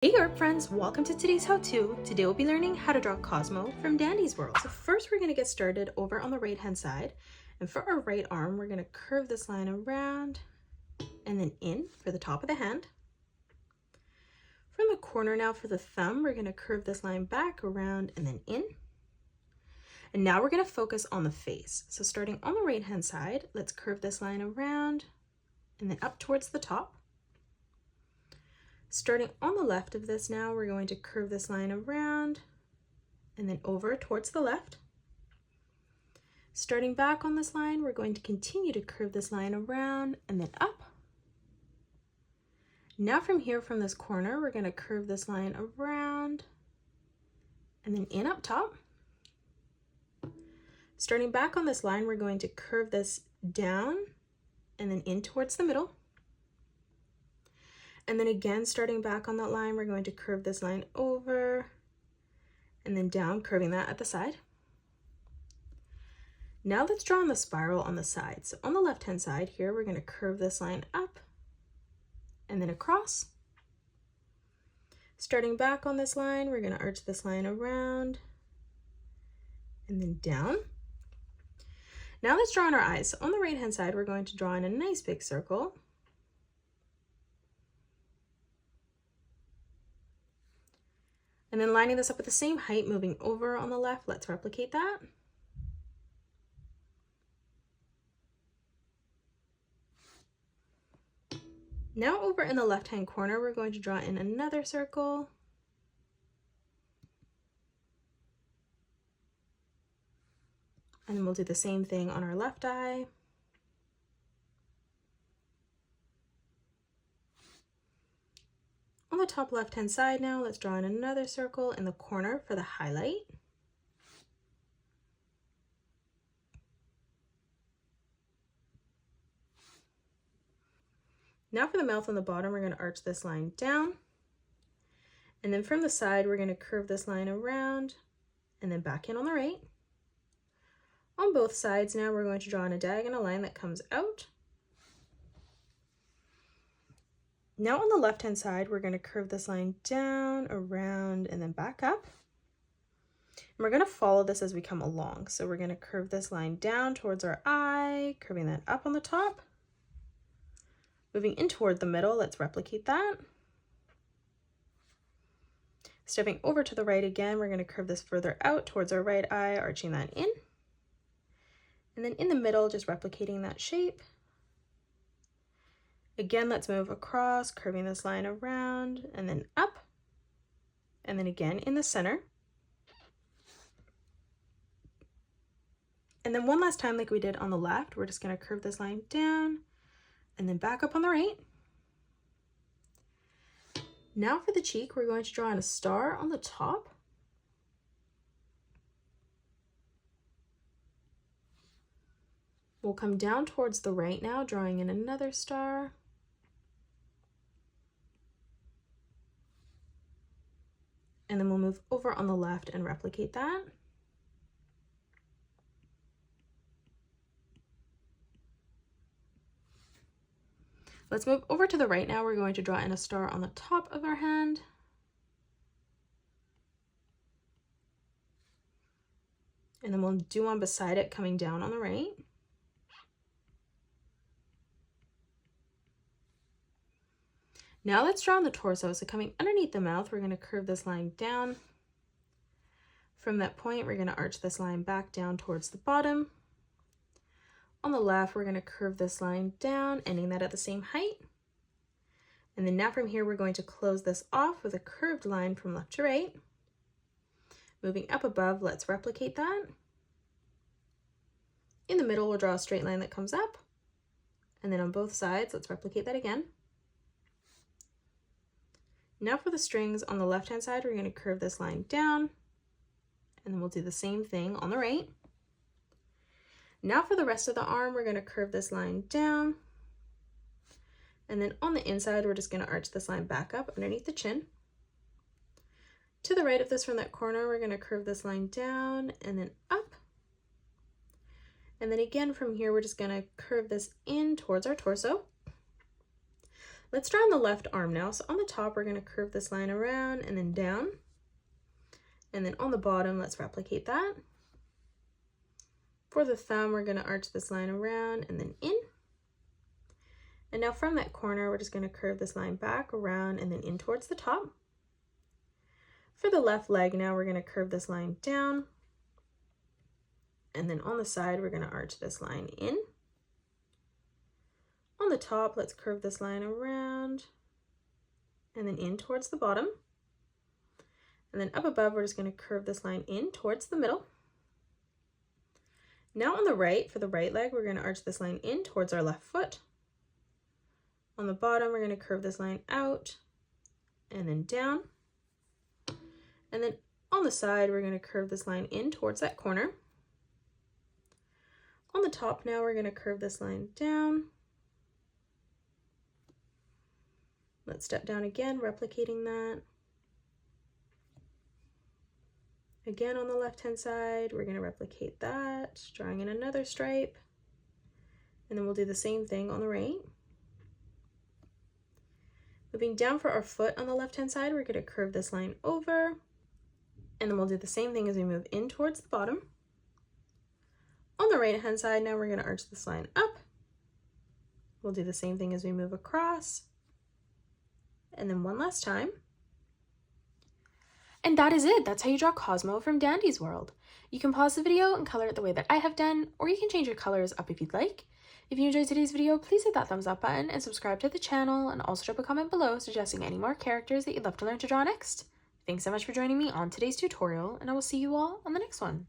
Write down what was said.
Hey art friends, welcome to today's how-to. Today we'll be learning how to draw Cosmo from Dandy's World. So first we're going to get started over on the right hand side, and for our right arm we're going to curve this line around and then in for the top of the hand. From the corner now for the thumb, we're going to curve this line back around and then in. And now we're going to focus on the face. So starting on the right hand side, let's curve this line around and then up towards the top. Starting on the left of this now, we're going to curve this line around and then over towards the left. Starting back on this line, we're going to continue to curve this line around and then up. Now from here, from this corner, we're going to curve this line around and then in up top. Starting back on this line, we're going to curve this down and then in towards the middle. And then again, starting back on that line, we're going to curve this line over and then down, curving that at the side. Now let's draw on the spiral on the side. So on the left-hand side here, we're going to curve this line up and then across. Starting back on this line, we're going to arch this line around and then down. Now let's draw on our eyes. So on the right-hand side, we're going to draw in a nice big circle. And then lining this up at the same height, moving over on the left, let's replicate that. Now over in the left-hand corner, we're going to draw in another circle. And then we'll do the same thing on our left eye. On the top left-hand side now, let's draw in another circle in the corner for the highlight. Now for the mouth on the bottom, we're going to arch this line down. And then from the side, we're going to curve this line around and then back in on the right. On both sides now, we're going to draw in a diagonal line that comes out. Now on the left-hand side, we're going to curve this line down, around, and then back up. And we're going to follow this as we come along. So we're going to curve this line down towards our eye, curving that up on the top. Moving in toward the middle, let's replicate that. Stepping over to the right again, we're going to curve this further out towards our right eye, arching that in. And then in the middle, just replicating that shape. Again, let's move across, curving this line around and then up, and then again in the center. And then one last time, like we did on the left, we're just going to curve this line down and then back up on the right. Now for the cheek, we're going to draw in a star on the top. We'll come down towards the right now, drawing in another star. And then we'll move over on the left and replicate that. Let's move over to the right now. We're going to draw in a star on the top of our hand. And then we'll do one beside it, coming down on the right. Now let's draw on the torso. So coming underneath the mouth, we're going to curve this line down. From that point, we're going to arch this line back down towards the bottom. On the left, we're going to curve this line down, ending that at the same height. And then now from here, we're going to close this off with a curved line from left to right. Moving up above, let's replicate that. In the middle, we'll draw a straight line that comes up. And then on both sides, let's replicate that again. Now for the strings on the left-hand side, we're going to curve this line down, and then we'll do the same thing on the right. Now for the rest of the arm, we're going to curve this line down, and then on the inside, we're just going to arch this line back up underneath the chin. To the right of this from that corner, we're going to curve this line down and then up. And then again from here, we're just going to curve this in towards our torso. Let's draw on the left arm now. So on the top, we're going to curve this line around and then down. And then on the bottom, let's replicate that. For the thumb, we're going to arch this line around and then in. And now from that corner, we're just going to curve this line back around and then in towards the top. For the left leg now, we're going to curve this line down. And then on the side, we're going to arch this line in. On the top, let's curve this line around and then in towards the bottom. And then up above, we're just going to curve this line in towards the middle. Now on the right, for the right leg, we're going to arch this line in towards our left foot. On the bottom, we're going to curve this line out and then down. And then on the side, we're going to curve this line in towards that corner. On the top now, we're going to curve this line down. Let's step down again, replicating that. Again, on the left-hand side, we're going to replicate that, drawing in another stripe. And then we'll do the same thing on the right. Moving down for our foot on the left-hand side, we're going to curve this line over. And then we'll do the same thing as we move in towards the bottom. On the right-hand side, now we're going to arch this line up. We'll do the same thing as we move across. And then one last time. And that is it. That's how you draw Cosmo from Dandy's World. You can pause the video and color it the way that I have done, or you can change your colors up if you'd like. If you enjoyed today's video, please hit that thumbs up button and subscribe to the channel, and also drop a comment below suggesting any more characters that you'd love to learn to draw next. Thanks so much for joining me on today's tutorial, and I will see you all on the next one.